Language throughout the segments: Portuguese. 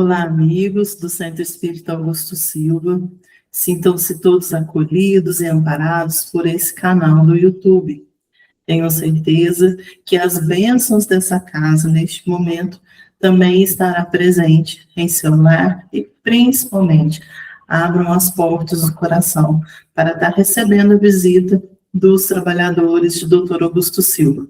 Olá, amigos do Centro Espírita Augusto Silva. Sintam-se todos acolhidos e amparados por esse canal do YouTube. Tenho certeza que as bênçãos dessa casa, neste momento, também estará presente em seu lar e, principalmente, abram as portas do coração para estar recebendo a visita dos trabalhadores de Dr. Augusto Silva.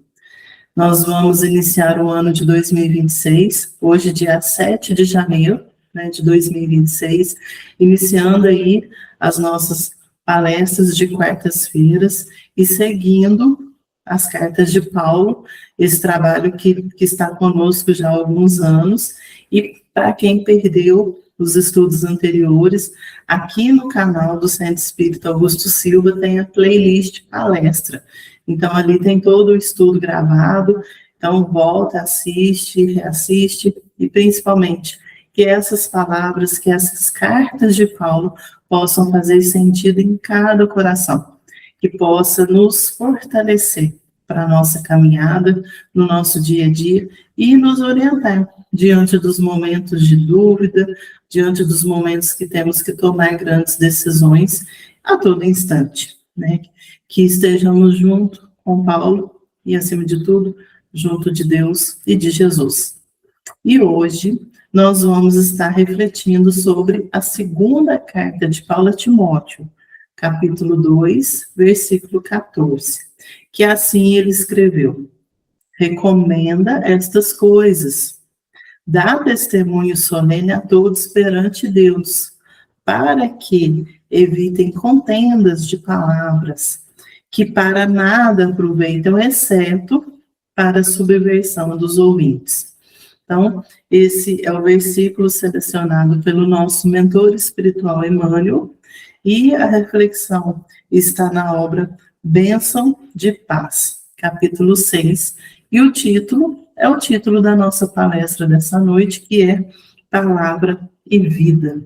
Nós vamos iniciar o ano de 2026, hoje dia 7 de janeiro, de 2026, iniciando aí as nossas palestras de quartas-feiras e seguindo as cartas de Paulo, esse trabalho que está conosco já há alguns anos, e para quem perdeu os estudos anteriores, aqui no canal do Centro Espírita Augusto Silva tem a playlist palestra. Então, ali tem todo o estudo gravado, então volta, assiste, reassiste, e principalmente que essas palavras, que essas cartas de Paulo possam fazer sentido em cada coração, que possa nos fortalecer para a nossa caminhada, no nosso dia a dia, e nos orientar diante dos momentos de dúvida, diante dos momentos que temos que tomar grandes decisões a todo instante, Que estejamos junto com Paulo e, acima de tudo, junto de Deus e de Jesus. E hoje nós vamos estar refletindo sobre a segunda carta de Paulo a Timóteo, capítulo 2, versículo 14, que assim ele escreveu: recomenda estas coisas, dá testemunho solene a todos perante Deus, para que evitem contendas de palavras, que para nada aproveitam, exceto para a subversão dos ouvintes. Então, esse é o versículo selecionado pelo nosso mentor espiritual Emmanuel, e a reflexão está na obra Bênção de Paz, capítulo 6, e o título é o título da nossa palestra dessa noite, que é Palavra e Vida.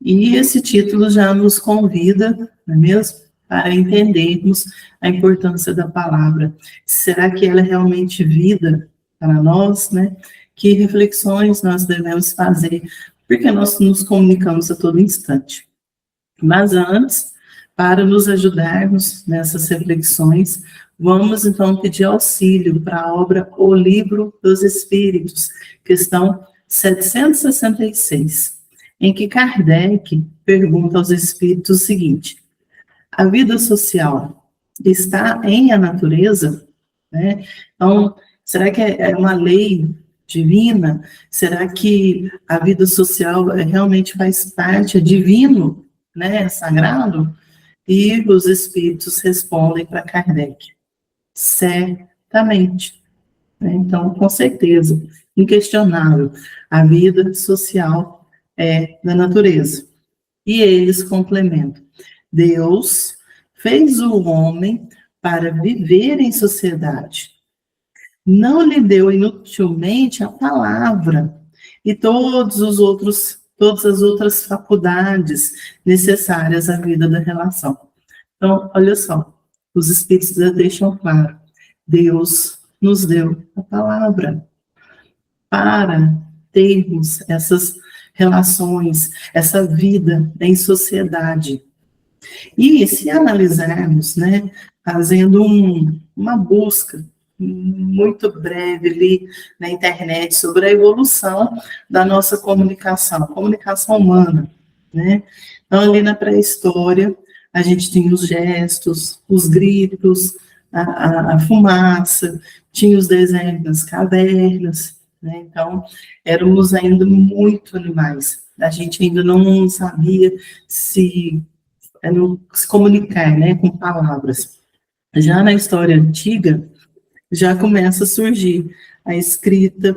E esse título já nos convida, não é mesmo, para entendermos a importância da palavra. Será que ela é realmente vida para nós, Que reflexões nós devemos fazer, porque nós nos comunicamos a todo instante. Mas antes, para nos ajudarmos nessas reflexões, vamos então pedir auxílio para a obra O Livro dos Espíritos, questão 766, em que Kardec pergunta aos espíritos o seguinte: a vida social está em a natureza? Então, será que é uma lei divina? Será que a vida social realmente faz parte, é divino, é sagrado? E os espíritos respondem para Kardec: certamente. Então, com certeza, inquestionável, a vida social é da natureza. E eles complementam: Deus fez o homem para viver em sociedade. Não lhe deu inutilmente a palavra e todas as outras faculdades necessárias à vida da relação. Então, olha só, os espíritos já deixam claro: Deus nos deu a palavra para termos essas relações, essa vida em sociedade. E se analisarmos, fazendo uma busca muito breve ali na internet sobre a evolução da nossa comunicação humana, Então, ali na pré-história, a gente tinha os gestos, os gritos, a fumaça, tinha os desenhos das cavernas, Então, éramos ainda muito animais. A gente ainda não sabia se comunicar, com palavras. Já na história antiga, já começa a surgir a escrita,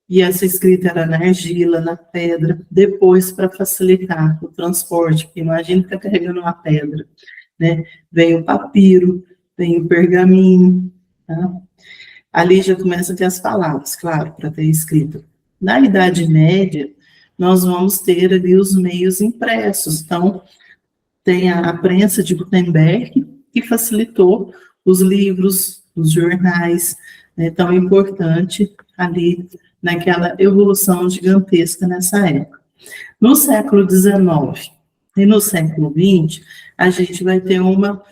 e essa escrita era na argila, na pedra, depois para facilitar o transporte, porque imagina ficar carregando uma pedra, Vem o papiro, vem o pergaminho, tá? Ali já começa a ter as palavras, claro, para ter escrita. Na Idade Média, nós vamos ter ali os meios impressos. Então, tem a prensa de Gutenberg, que facilitou os livros, os jornais, tão importante ali naquela evolução gigantesca nessa época. No século XIX e no século XX, a gente vai ter uma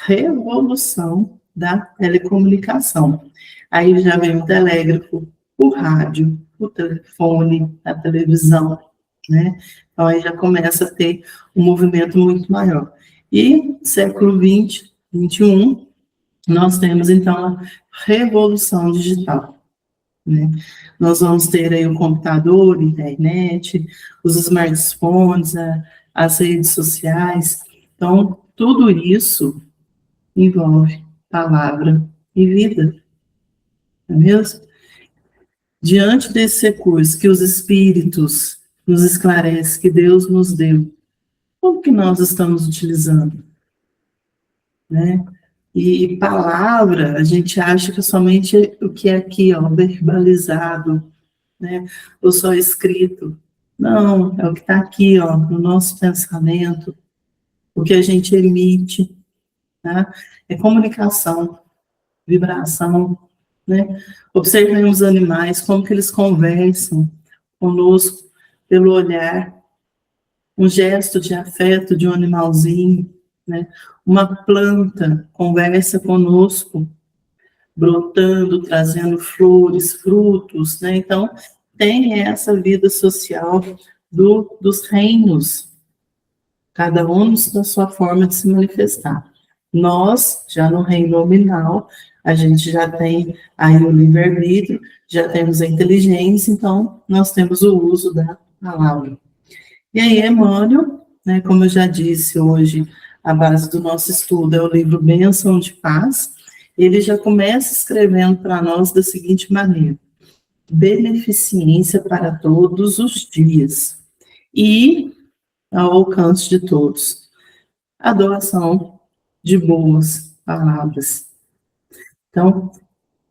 revolução da telecomunicação. Aí já vem o telégrafo, o rádio, o telefone, a televisão, né? Então aí já começa a ter um movimento muito maior. E século XX, XXI, nós temos então a revolução digital, né? Nós vamos ter aí o computador, a internet, os smartphones, as redes sociais. Então, tudo isso envolve palavra e vida, não é mesmo? Diante desse recurso que os espíritos nos esclarecem, que Deus nos deu, como que nós estamos utilizando, né? E palavra, a gente acha que é somente o que é aqui, ó, verbalizado, né? Ou só escrito. Não, é o que está aqui, ó, no nosso pensamento, o que a gente emite, tá? É comunicação, vibração, né? Observem os animais, como que eles conversam conosco pelo olhar, um gesto de afeto de um animalzinho, né? Uma planta conversa conosco, brotando, trazendo flores, frutos, né? Então, tem essa vida social dos reinos, cada um na sua forma de se manifestar. Nós, já no reino nominal, a gente já tem aí o livre-arbítrio, já temos a inteligência, então nós temos o uso da palavra. E aí, Emmanuel, né, como eu já disse hoje, a base do nosso estudo é o livro Bênção de Paz. Ele já começa escrevendo para nós da seguinte maneira: beneficência para todos os dias e ao alcance de todos. A doação de boas palavras. Então,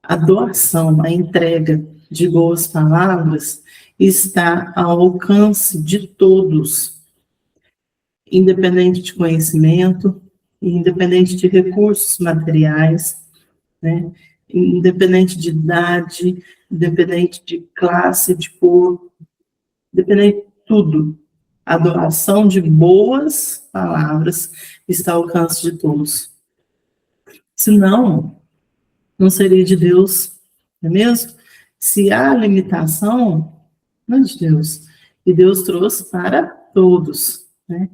a doação, a entrega de boas palavras está ao alcance de todos, independente de conhecimento, independente de recursos materiais, né? Independente de idade, independente de classe, de cor, independente de tudo. A doação de boas palavras está ao alcance de todos. Senão, não seria de Deus, não é mesmo? Se há limitação, não é de Deus. E Deus trouxe para todos, né?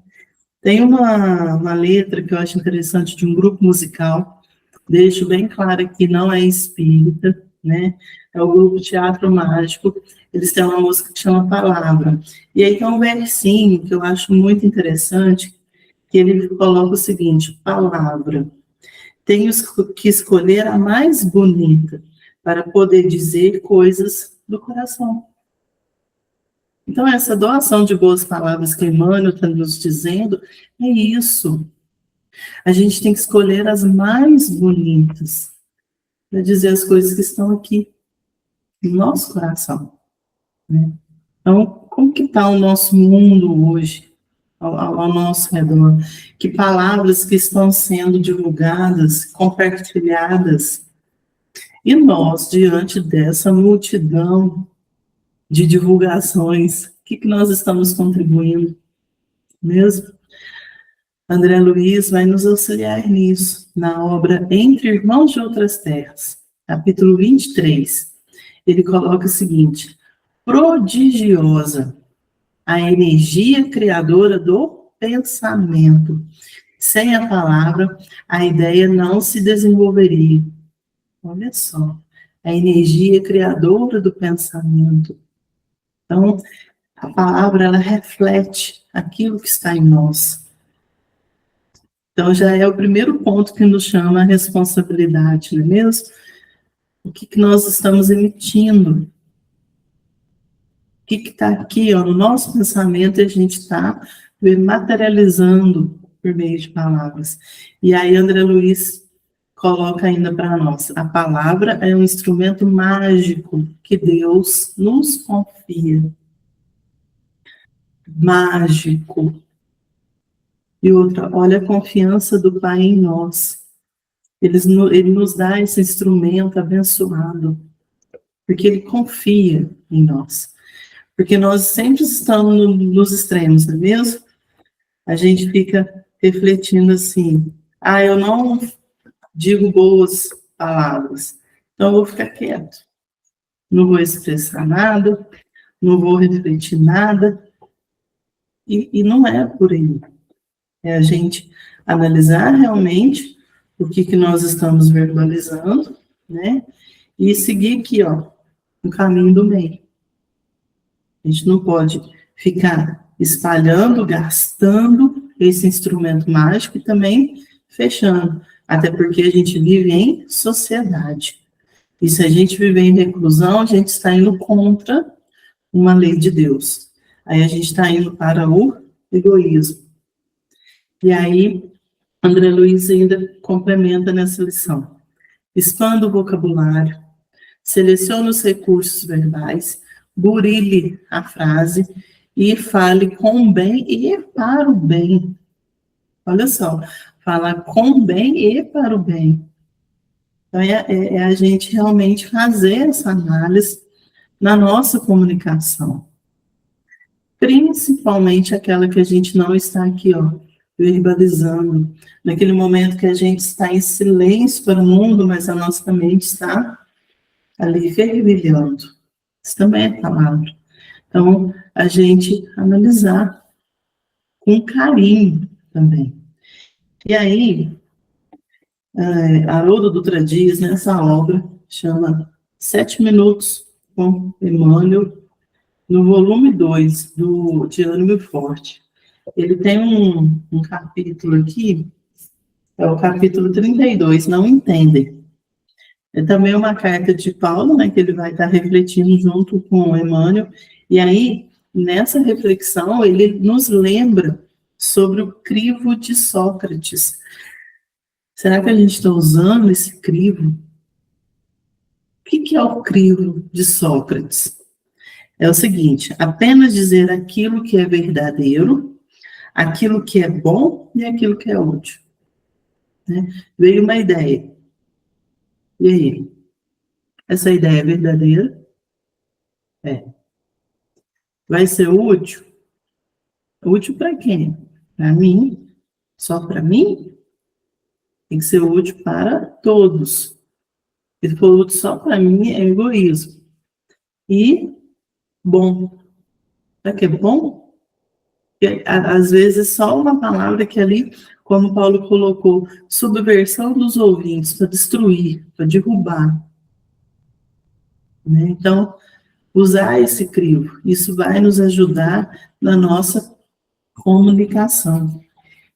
Tem uma letra que eu acho interessante de um grupo musical, deixo bem claro que não é espírita, né? É o grupo Teatro Mágico, eles têm uma música que chama Palavra. E aí tem um versinho que eu acho muito interessante, que ele coloca o seguinte: palavra. Tenho que escolher a mais bonita para poder dizer coisas do coração. Então, essa doação de boas palavras que Emmanuel está nos dizendo, é isso. A gente tem que escolher as mais bonitas para dizer as coisas que estão aqui no nosso coração, né? Então, como que está o nosso mundo hoje, ao nosso redor? Que palavras que estão sendo divulgadas, compartilhadas? E nós, diante dessa multidão de divulgações, o que nós estamos contribuindo mesmo? André Luiz vai nos auxiliar nisso, na obra Entre Irmãos de Outras Terras, capítulo 23. Ele coloca o seguinte: prodigiosa a energia criadora do pensamento. Sem a palavra, a ideia não se desenvolveria. Olha só, a energia criadora do pensamento. Então, a palavra, ela reflete aquilo que está em nós. Então, já é o primeiro ponto que nos chama a responsabilidade, não é mesmo? O que nós estamos emitindo? O que está aqui, ó, no nosso pensamento, e a gente está materializando por meio de palavras. E aí, André Luiz coloca ainda para nós: a palavra é um instrumento mágico que Deus nos confia. Mágico. E outra, olha a confiança do Pai em nós. Ele nos dá esse instrumento abençoado. porque Ele confia em nós. Porque nós sempre estamos nos extremos, não é mesmo? A gente fica refletindo assim, eu não digo boas palavras, então eu vou ficar quieto. Não vou expressar nada, não vou refletir nada. E não é por aí. É a gente analisar realmente o que nós estamos verbalizando, né? E seguir aqui, no caminho do bem. A gente não pode ficar espalhando, gastando esse instrumento mágico e também fechando. Até porque a gente vive em sociedade. E se a gente viver em reclusão, a gente está indo contra uma lei de Deus. Aí a gente está indo para o egoísmo. E aí, André Luiz ainda complementa nessa lição. Expanda o vocabulário, selecione os recursos verbais, burile a frase e fale com o bem e para o bem. Olha só, falar com o bem e para o bem. Então, é a gente realmente fazer essa análise na nossa comunicação. Principalmente aquela que a gente não está aqui, verbalizando. Naquele momento que a gente está em silêncio para o mundo, mas a nossa mente está ali fervilhando. Isso também é palavra. Então, a gente analisar com carinho também. E aí, Haroldo Dutra Dias, nessa obra, chama 7 Minutos com Emmanuel, no volume 2, de Ânimo Forte. Ele tem um capítulo aqui, é o capítulo 32, Não Entendem. É também uma carta de Paulo, né, que ele vai estar refletindo junto com o Emmanuel, e aí, nessa reflexão, ele nos lembra sobre o crivo de Sócrates. Será que a gente está usando esse crivo? O que é o crivo de Sócrates? É o seguinte, apenas dizer aquilo que é verdadeiro, aquilo que é bom e aquilo que é útil. Né? Veio uma ideia. E aí? Essa ideia é verdadeira? É. Vai ser útil? Útil para quem? Para mim? Só para mim? Tem que ser útil para todos. Se for útil só para mim, é egoísmo. E bom. Será que é bom? Porque, às vezes, só uma palavra que ali, como Paulo colocou, subversão dos ouvintes, para destruir, para derrubar. Né? Então, usar esse crivo, isso vai nos ajudar na nossa comunicação.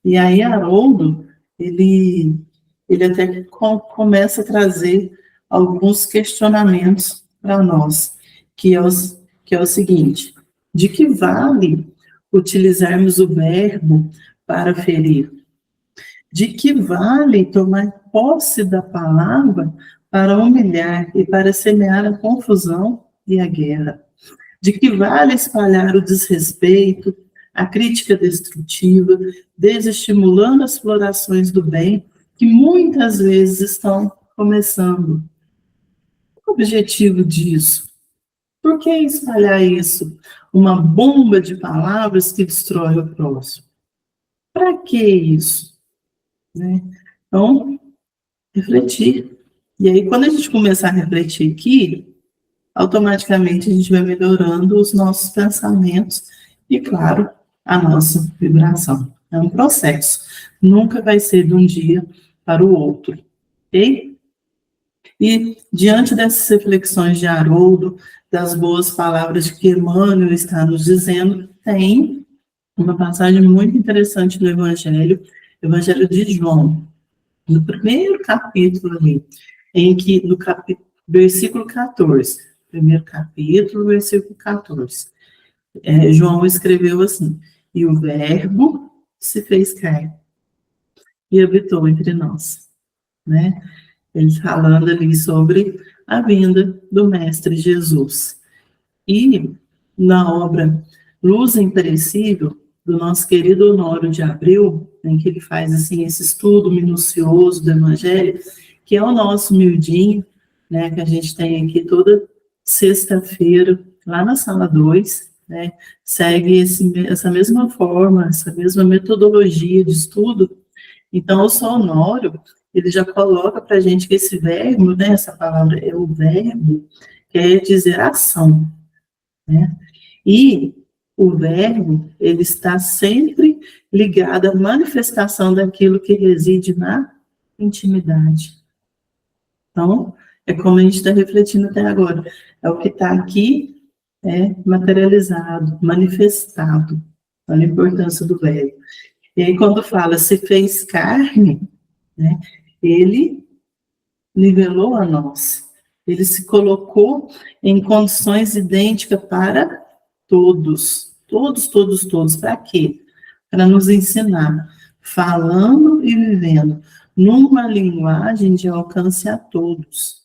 E aí, Haroldo, ele até começa a trazer alguns questionamentos para nós, que é o seguinte: de que vale utilizarmos o verbo para ferir? De que vale tomar posse da palavra para humilhar e para semear a confusão e a guerra? De que vale espalhar o desrespeito, a crítica destrutiva, desestimulando as florações do bem, que muitas vezes estão começando? Qual o objetivo disso? Por que espalhar isso? Uma bomba de palavras que destrói o próximo. Para que isso? Né? Então, refletir. E aí, quando a gente começar a refletir aqui, automaticamente a gente vai melhorando os nossos pensamentos e, claro, a nossa vibração. É um processo. Nunca vai ser de um dia para o outro. Ok? E, diante dessas reflexões de Haroldo, das boas palavras que Emmanuel está nos dizendo, tem uma passagem muito interessante no Evangelho de João, no primeiro capítulo ali, em que, no versículo 14, primeiro capítulo, versículo 14, João escreveu assim: e o verbo se fez carne e habitou entre nós, né? Ele falando ali sobre a vinda do Mestre Jesus. E na obra Luz Imperecível, do nosso querido Honório de Abreu, em que ele faz assim, esse estudo minucioso do Evangelho, que é o nosso miudinho, né, que a gente tem aqui toda sexta-feira, lá na sala 2, né, segue essa mesma forma, essa mesma metodologia de estudo. Então, o sonoro, ele já coloca para a gente que esse verbo, né, essa palavra é o verbo, quer dizer ação, né? E o verbo, ele está sempre ligado à manifestação daquilo que reside na intimidade. Então, é como a gente está refletindo até agora. É o que está aqui, materializado, manifestado. Olha a importância do verbo. E aí, quando fala se fez carne, né, ele nivelou a nós. Ele se colocou em condições idênticas para todos. Todos, todos, todos. Para quê? Para nos ensinar, falando e vivendo numa linguagem de alcance a todos.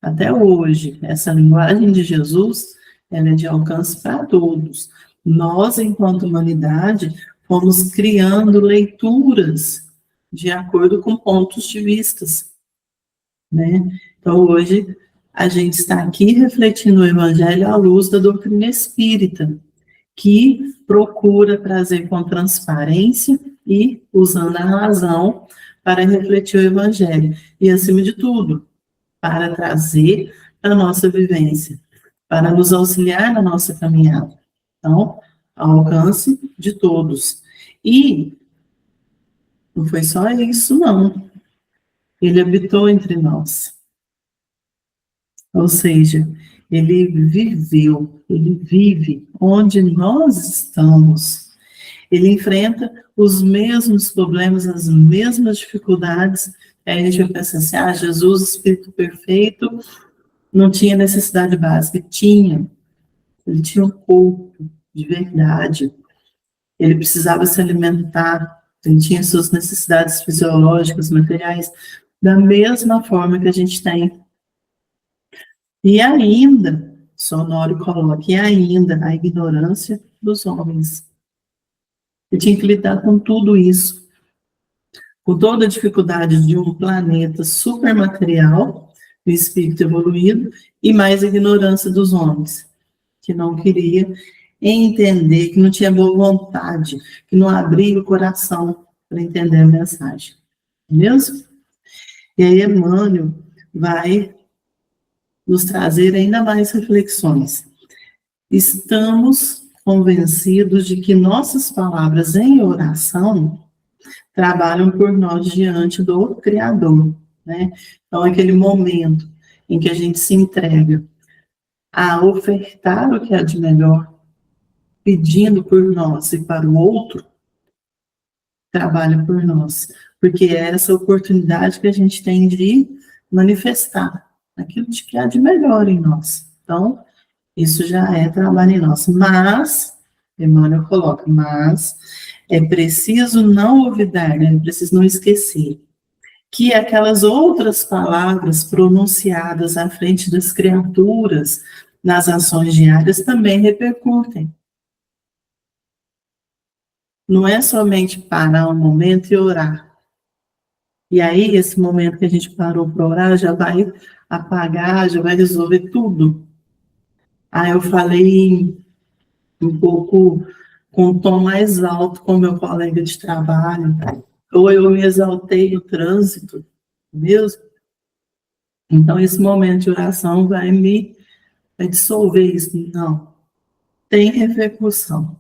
Até hoje, essa linguagem de Jesus, ela é de alcance para todos. Nós, enquanto humanidade, fomos criando leituras de acordo com pontos de vistas, né? Então, hoje, a gente está aqui refletindo o Evangelho à luz da doutrina espírita, que procura trazer com transparência e usando a razão para refletir o Evangelho. E, acima de tudo, para trazer a nossa vivência, para nos auxiliar na nossa caminhada. Então, ao alcance de todos. E não foi só isso, não. Ele habitou entre nós. Ou seja, ele viveu, ele vive onde nós estamos. Ele enfrenta os mesmos problemas, as mesmas dificuldades. Aí a gente vai pensar assim, Jesus, Espírito Perfeito, não tinha necessidade básica. Tinha. Ele tinha um corpo de verdade. Ele precisava se alimentar. Ele tinha suas necessidades fisiológicas, materiais, da mesma forma que a gente tem. E ainda, Sonoro coloca, e ainda a ignorância dos homens. Ele tinha que lidar com tudo isso. Com toda a dificuldade de um planeta supermaterial, do espírito evoluído, e mais a ignorância dos homens, que não queria entender, que não tinha boa vontade, que não abria o coração para entender a mensagem. Mesmo? E aí Emmanuel vai nos trazer ainda mais reflexões. Estamos convencidos de que nossas palavras em oração trabalham por nós diante do Criador, né? Então, aquele momento em que a gente se entrega a ofertar o que há de melhor, pedindo por nós e para o outro, trabalha por nós, porque é essa oportunidade que a gente tem de manifestar aquilo que há de melhor em nós. Então, isso já é trabalho em nós. Mas, Emmanuel coloca, mas é preciso não olvidar, né? É preciso não esquecer que aquelas outras palavras pronunciadas à frente das criaturas nas ações diárias também repercutem. Não é somente parar um momento e orar. E aí, esse momento que a gente parou para orar já vai apagar, já vai resolver tudo. Eu falei um pouco com um tom mais alto com meu colega de trabalho, ou eu me exaltei no trânsito, mesmo. Então, esse momento de oração vai dissolver isso. Não, tem repercussão.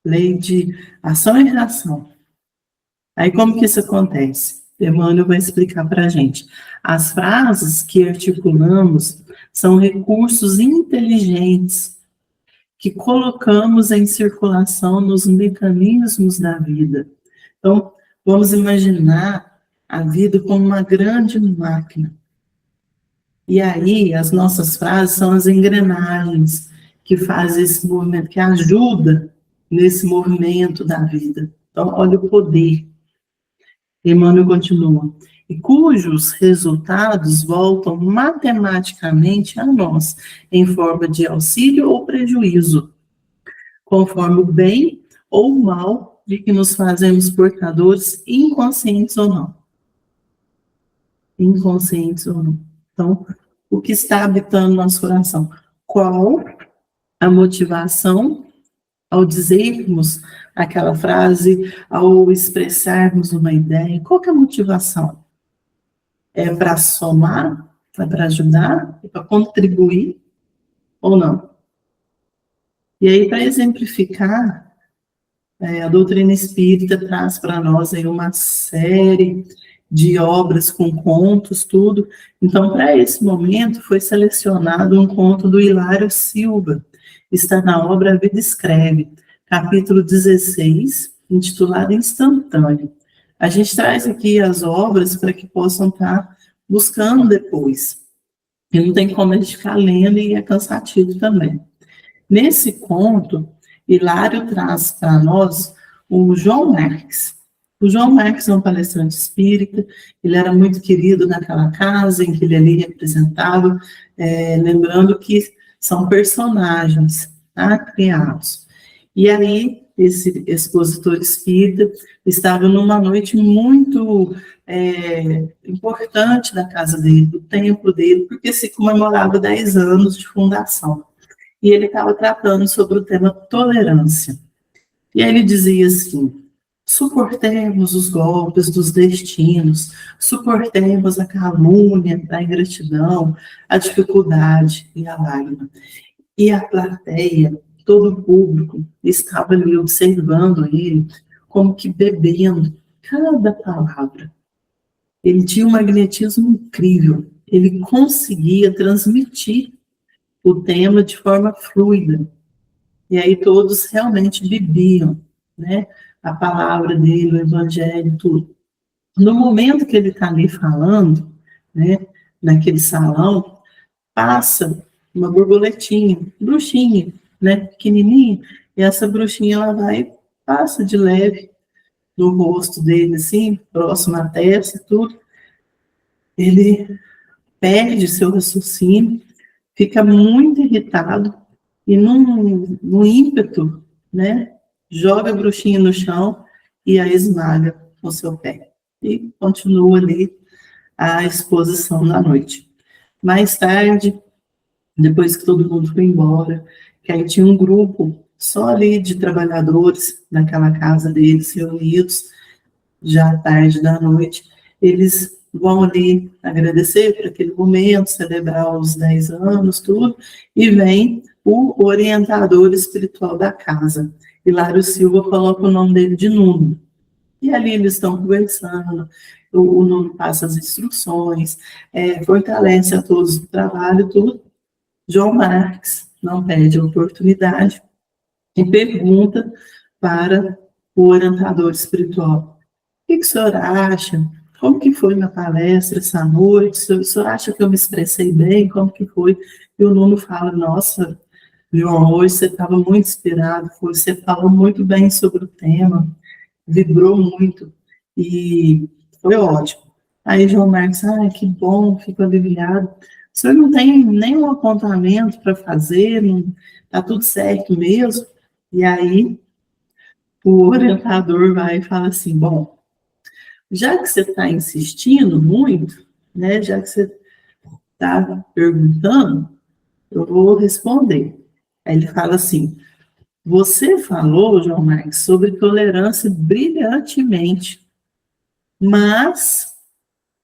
Lei de ação e reação. Aí, como que isso acontece? Emmanuel vai explicar para a gente. As frases que articulamos são recursos inteligentes que colocamos em circulação nos mecanismos da vida. Então, vamos imaginar a vida como uma grande máquina. E aí, as nossas frases são as engrenagens que fazem esse movimento, que ajuda nesse movimento da vida. Então, olha o poder. Emmanuel continua. E cujos resultados voltam matematicamente a nós, em forma de auxílio ou prejuízo, conforme o bem ou o mal de que nos fazemos portadores, inconscientes ou não. Inconscientes ou não. Então, o que está habitando nosso coração. Qual a motivação ao dizermos aquela frase, ao expressarmos uma ideia? Qual que é a motivação? É para somar? É para ajudar? É para contribuir? Ou não? E aí, para exemplificar, a doutrina espírita traz para nós aí uma série de obras com contos, tudo. Então, para esse momento, foi selecionado um conto do Hilário Silva. Está na obra A Vida Escreve, capítulo 16, intitulado Instantâneo. A gente traz aqui as obras para que possam estar buscando depois. E não tem como a gente ficar lendo e é cansativo também. Nesse conto, Hilário traz para nós o João Marques. O João Marques é um palestrante espírita, ele era muito querido naquela casa em que ele ali representava, lembrando que são personagens, tá, criados. E aí, esse expositor espírita estava numa noite muito importante da casa dele, do templo dele, porque se comemorava 10 anos de fundação. E ele estava tratando sobre o tema tolerância. E aí ele dizia assim: suportemos os golpes dos destinos, suportemos a calúnia, a ingratidão, a dificuldade e a lágrima. E a plateia, todo o público, estava ali observando ele, como que bebendo cada palavra. Ele tinha um magnetismo incrível, ele conseguia transmitir o tema de forma fluida. E aí todos realmente bebiam, né, a palavra dele, o evangelho, tudo. No momento que ele está ali falando, né, naquele salão, passa uma borboletinha, bruxinha, né, pequenininha, e essa bruxinha ela vai, passa de leve no rosto dele, assim, próximo à testa, tudo. Ele perde seu raciocínio, fica muito irritado e num ímpeto, né, joga a bruxinha no chão e a esmaga com seu pé. E continua ali a exposição da noite. Mais tarde, depois que todo mundo foi embora, que aí tinha um grupo só ali de trabalhadores naquela casa deles reunidos, já tarde da noite, eles vão ali agradecer por aquele momento, celebrar os 10 anos, tudo, e vem o orientador espiritual da casa. Hilário Silva coloca o nome dele de Nuno. E ali eles estão conversando, o Nuno passa as instruções, fortalece a todos o trabalho, tudo. João Marques não perde a oportunidade e pergunta para o orientador espiritual: o que o senhor acha? Como que foi minha palestra essa noite? O senhor acha que eu me expressei bem? Como que foi? E o Nuno fala: nossa, João, hoje você estava muito inspirado, você falou muito bem sobre o tema, vibrou muito e foi ótimo. Aí João Marcos: que bom, fico aliviado. O senhor não tem nenhum apontamento para fazer, está tudo certo mesmo? E aí o orientador vai e fala assim: bom, já que você está insistindo muito, né, já que você está perguntando, eu vou responder. Aí ele fala assim: você falou, João Marcos, sobre tolerância brilhantemente, mas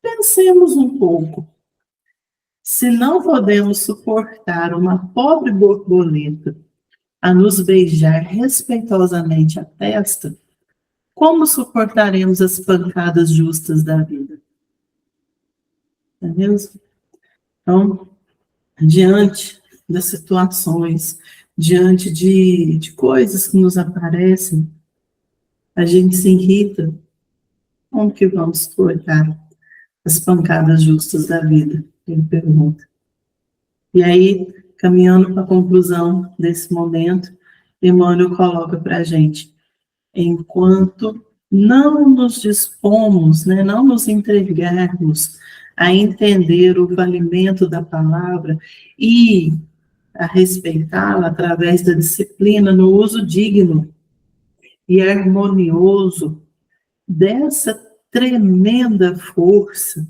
pensemos um pouco. Se não podemos suportar uma pobre borboleta a nos beijar respeitosamente a testa, como suportaremos as pancadas justas da vida? Não é mesmo? Então, diante das situações, diante de coisas que nos aparecem, a gente se irrita. Como que vamos suportar as pancadas justas da vida? Ele pergunta. E aí, caminhando para a conclusão desse momento, Emmanuel coloca para a gente: enquanto não nos dispomos, né, não nos entregarmos a entender o valimento da palavra e a respeitá-la através da disciplina no uso digno e harmonioso dessa tremenda força,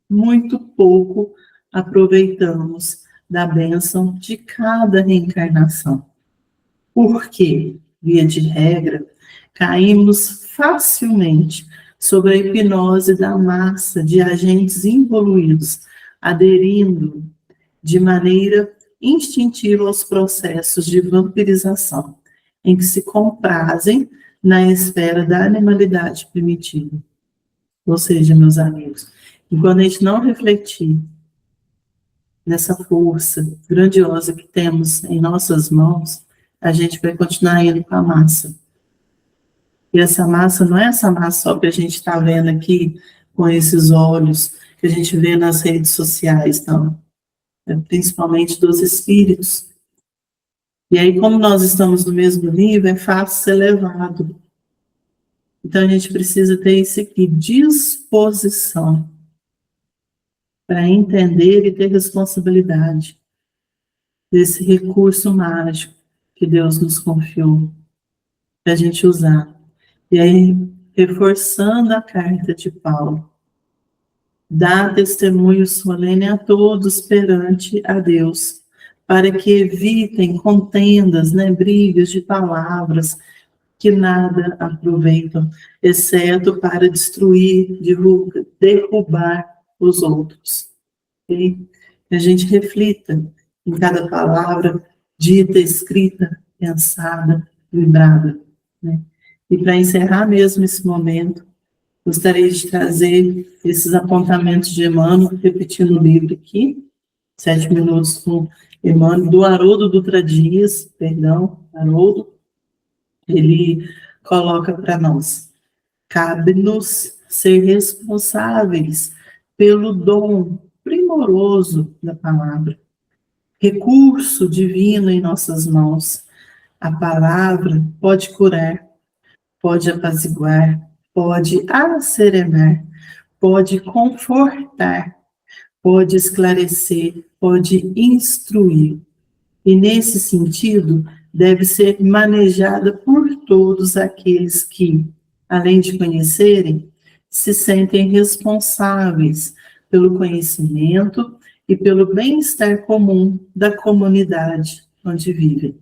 muito pouco aproveitamos da bênção de cada reencarnação. Porque, via de regra, caímos facilmente sobre a hipnose da massa de agentes involuídos, aderindo de maneira instintiva aos processos de vampirização, em que se comprazem na esfera da animalidade primitiva. Ou seja, meus amigos, quando a gente não refletir nessa força grandiosa que temos em nossas mãos, a gente vai continuar indo com a massa. E essa massa não é essa massa só que a gente está vendo aqui com esses olhos que a gente vê nas redes sociais, não. É principalmente dos espíritos. E aí, como nós estamos no mesmo nível, é fácil ser levado. Então, a gente precisa ter isso aqui, disposição, para entender e ter responsabilidade desse recurso mágico que Deus nos confiou, para a gente usar. E aí, reforçando a carta de Paulo, dá testemunho solene a todos perante a Deus, para que evitem contendas, brigas de palavras, que nada aproveitam, exceto para destruir, derrubar os outros. Okay? Que a gente reflita em cada palavra dita, escrita, pensada, lembrada. E para encerrar mesmo esse momento, gostaria de trazer esses apontamentos de Emmanuel, repetindo o livro aqui, 7 minutos com Emmanuel, do Haroldo Dutra Dias, Haroldo. Ele coloca para nós: cabe-nos ser responsáveis pelo dom primoroso da palavra, recurso divino em nossas mãos. A palavra pode curar, pode apaziguar, pode acerenar, pode confortar, pode esclarecer, pode instruir. E nesse sentido, deve ser manejada por todos aqueles que, além de conhecerem, se sentem responsáveis pelo conhecimento e pelo bem-estar comum da comunidade onde vivem.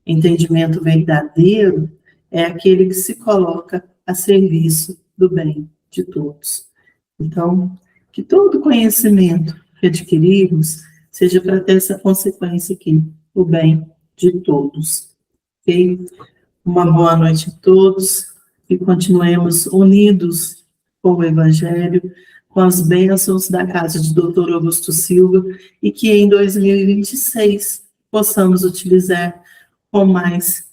Entendimento verdadeiro é aquele que se coloca a serviço do bem de todos. Então, que todo conhecimento que adquirirmos seja para ter essa consequência aqui, o bem de todos. Ok? Uma boa noite a todos e continuemos unidos com o Evangelho, com as bênçãos da casa de Dr. Augusto Silva e que em 2026 possamos utilizar com mais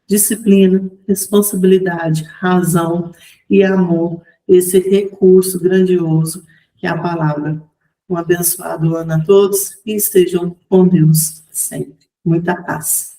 disciplina, responsabilidade, razão e amor esse recurso grandioso que é a palavra. Um abençoado ano a todos e estejam com Deus sempre. Muita paz.